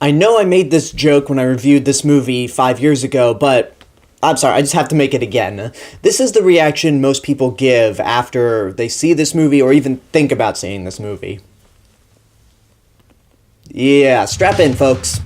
I know I made this joke when I reviewed this movie 5 years ago, but I'm sorry, I just have to make it again. This is the reaction most people give after they see this movie or even think about seeing this movie. Yeah, strap in, folks.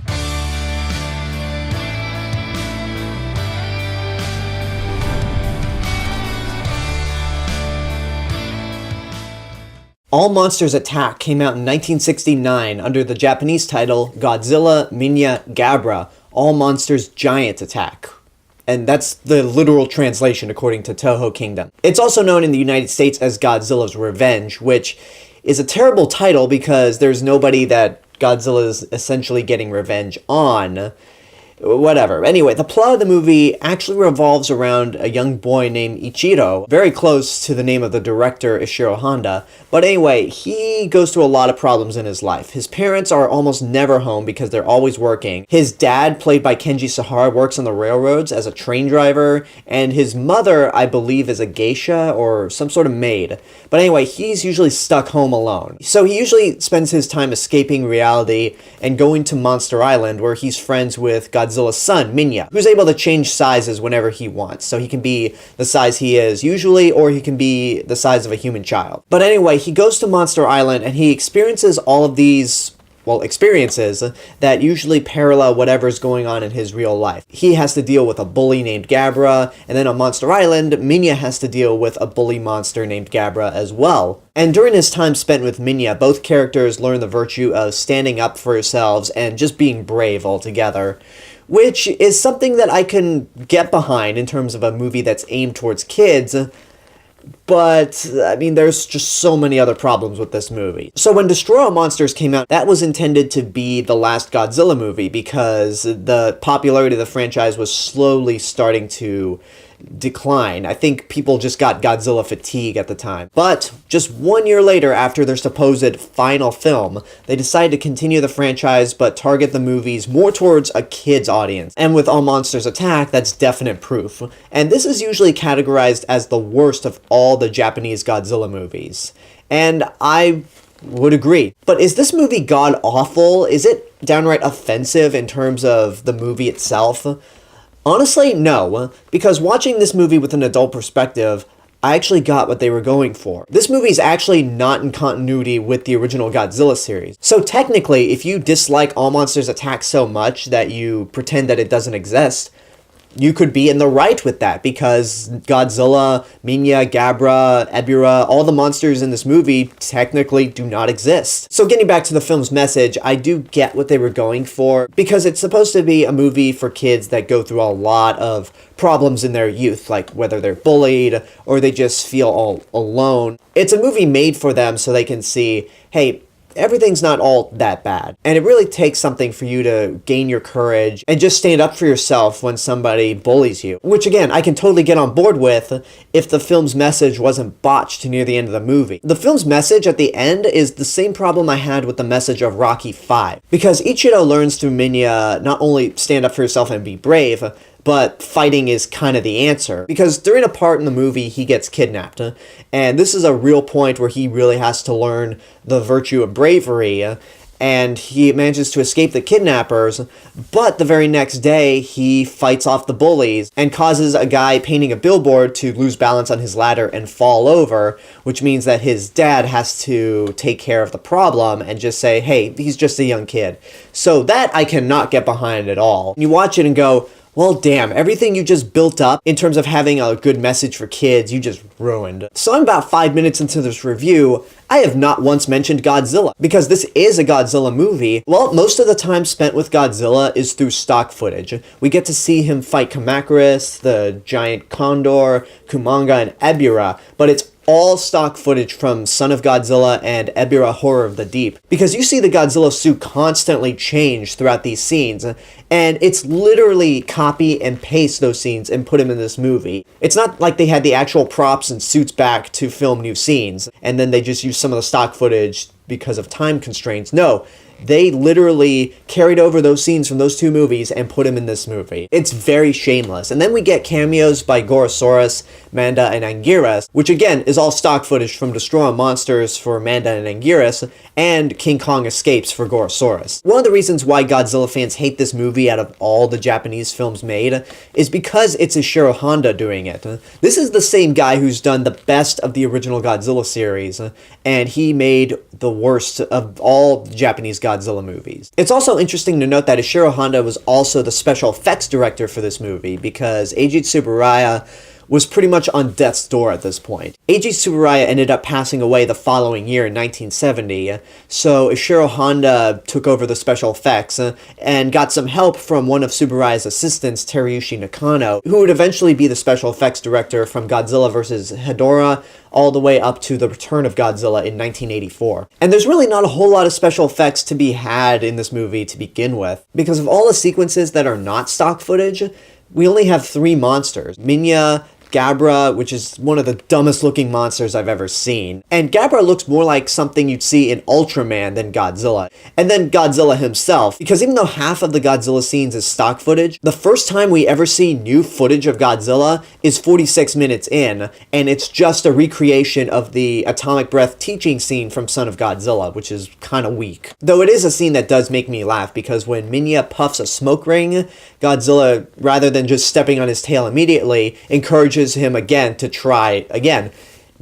All Monsters Attack came out in 1969 under the Japanese title Godzilla, Minya, Gabara, All Monsters Giant Attack. And that's the literal translation according to Toho Kingdom. It's also known in the United States as Godzilla's Revenge, which is a terrible title because there's nobody that Godzilla is essentially getting revenge on. Whatever. Anyway, the plot of the movie actually revolves around a young boy named Ichiro, very close to the name of the director, Ishiro Honda. But anyway, he goes through a lot of problems in his life. His parents are almost never home because they're always working. His dad, played by Kenji Sahara, works on the railroads as a train driver, and his mother, I believe, is a geisha or some sort of maid. But anyway, he's usually stuck home alone. So he usually spends his time escaping reality and going to Monster Island, where he's friends with Godzilla's son, Minya, who's able to change sizes whenever he wants. So he can be the size he is usually, or he can be the size of a human child. But anyway, he goes to Monster Island and he experiences all of these experiences that usually parallel whatever's going on in his real life. He has to deal with a bully named Gabara, and then on Monster Island, Minya has to deal with a bully monster named Gabara as well. And during his time spent with Minya, both characters learn the virtue of standing up for yourselves and just being brave altogether, which is something that I can get behind in terms of a movie that's aimed towards kids. But, I mean, there's just so many other problems with this movie. So when Destroy All Monsters came out, that was intended to be the last Godzilla movie because the popularity of the franchise was slowly starting to decline. I think people just got Godzilla fatigue at the time. But just 1 year later, after their supposed final film, they decided to continue the franchise but target the movies more towards a kid's audience. And with All Monsters Attack, that's definite proof. And this is usually categorized as the worst of all the Japanese Godzilla movies. And I would agree. But is this movie god-awful? Is it downright offensive in terms of the movie itself? Honestly, no, because watching this movie with an adult perspective, I actually got what they were going for. This movie is actually not in continuity with the original Godzilla series. So technically, if you dislike All Monsters Attack so much that you pretend that it doesn't exist, you could be in the right with that, because Godzilla, Minya, Gabara, Ebirah, all the monsters in this movie technically do not exist. So getting back to the film's message, I do get what they were going for, because it's supposed to be a movie for kids that go through a lot of problems in their youth, like whether they're bullied or they just feel all alone. It's a movie made for them so they can see, hey, everything's not all that bad. And it really takes something for you to gain your courage and just stand up for yourself when somebody bullies you. Which again, I can totally get on board with if the film's message wasn't botched near the end of the movie. The film's message at the end is the same problem I had with the message of Rocky V. Because Ichiro learns through Minya not only stand up for yourself and be brave, but fighting is kind of the answer. Because during a part in the movie, he gets kidnapped. And this is a real point where he really has to learn the virtue of bravery. And he manages to escape the kidnappers. But the very next day, he fights off the bullies and causes a guy painting a billboard to lose balance on his ladder and fall over. Which means that his dad has to take care of the problem and just say, hey, he's just a young kid. So that I cannot get behind at all. You watch it and go, well, damn, everything you just built up in terms of having a good message for kids, you just ruined. So I'm about 5 minutes into this review. I have not once mentioned Godzilla, because this is a Godzilla movie. Well, most of the time spent with Godzilla is through stock footage. We get to see him fight Kamacuras, the giant condor, Kumanga, and Ebirah, but it's all stock footage from Son of Godzilla and Ebirah Horror of the Deep. Because you see the Godzilla suit constantly change throughout these scenes, and it's literally copy and paste those scenes and put them in this movie. It's not like they had the actual props and suits back to film new scenes, and then they just used some of the stock footage because of time constraints. No, They literally carried over those scenes from those two movies and put them in this movie. It's very shameless. And then we get cameos by Gorosaurus, Manda, and Anguirus, which again is all stock footage from Destroy All Monsters for Manda and Anguirus, and King Kong Escapes for Gorosaurus. One of the reasons why Godzilla fans hate this movie out of all the Japanese films made is because it's Ishiro Honda doing it. This is the same guy who's done the best of the original Godzilla series, and he made the worst of all Japanese Godzilla movies. It's also interesting to note that Ishiro Honda was also the special effects director for this movie, because Eiji Tsuburaya was pretty much on death's door at this point. Eiji Tsuburaya ended up passing away the following year in 1970, so Ishiro Honda took over the special effects and got some help from one of Tsuburaya's assistants, Teruyushi Nakano, who would eventually be the special effects director from Godzilla vs. Hedorah all the way up to the return of Godzilla in 1984. And there's really not a whole lot of special effects to be had in this movie to begin with, because of all the sequences that are not stock footage, we only have 3 monsters. Minya, Gabara, which is one of the dumbest looking monsters I've ever seen. And Gabara looks more like something you'd see in Ultraman than Godzilla. And then Godzilla himself, because even though half of the Godzilla scenes is stock footage, the first time we ever see new footage of Godzilla is 46 minutes in, and it's just a recreation of the atomic breath teaching scene from Son of Godzilla, which is kind of weak. Though it is a scene that does make me laugh, because when Minya puffs a smoke ring, Godzilla, rather than just stepping on his tail immediately, encourages him again to try again.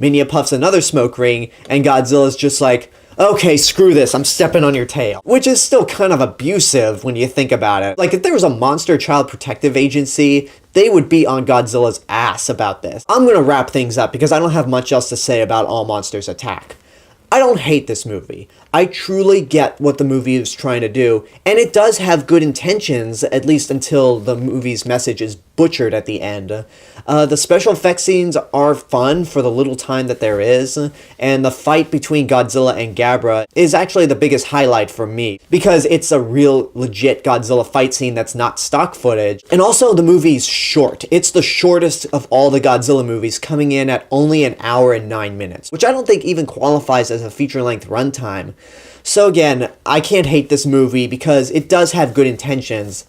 Minya puffs another smoke ring, and Godzilla's just like, okay, screw this, I'm stepping on your tail. Which is still kind of abusive when you think about it. Like, if there was a Monster Child Protective Agency, they would be on Godzilla's ass about this. I'm gonna wrap things up because I don't have much else to say about All Monsters Attack. I don't hate this movie. I truly get what the movie is trying to do, and it does have good intentions, at least until the movie's message is butchered at the end. The special effects scenes are fun for the little time that there is, and the fight between Godzilla and Gabara is actually the biggest highlight for me, because it's a real legit Godzilla fight scene that's not stock footage. And also the movie's short. It's the shortest of all the Godzilla movies, coming in at only 1 hour and 9 minutes, which I don't think even qualifies as a feature-length runtime. So again, I can't hate this movie because it does have good intentions,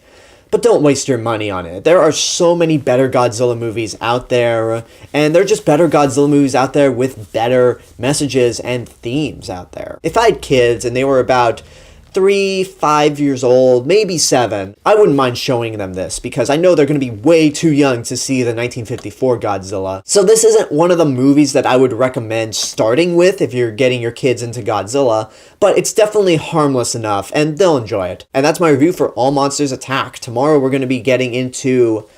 but don't waste your money on it. There are so many better Godzilla movies out there, and there are just better Godzilla movies out there with better messages and themes out there. If I had kids and they were about 3, 5 years old, maybe 7, I wouldn't mind showing them this, because I know they're going to be way too young to see the 1954 Godzilla. So this isn't one of the movies that I would recommend starting with if you're getting your kids into Godzilla, but it's definitely harmless enough, and they'll enjoy it. And that's my review for All Monsters Attack. Tomorrow we're going to be getting into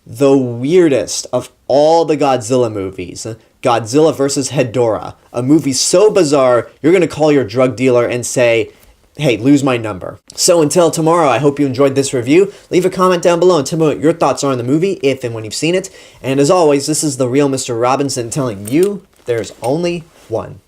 the weirdest of all the Godzilla movies, Godzilla vs. Hedorah, a movie so bizarre you're going to call your drug dealer and say, hey, lose my number. So until tomorrow, I hope you enjoyed this review. Leave a comment down below and tell me what your thoughts are on the movie, if and when you've seen it. And as always, this is the real Mr. Robinson telling you there's only one.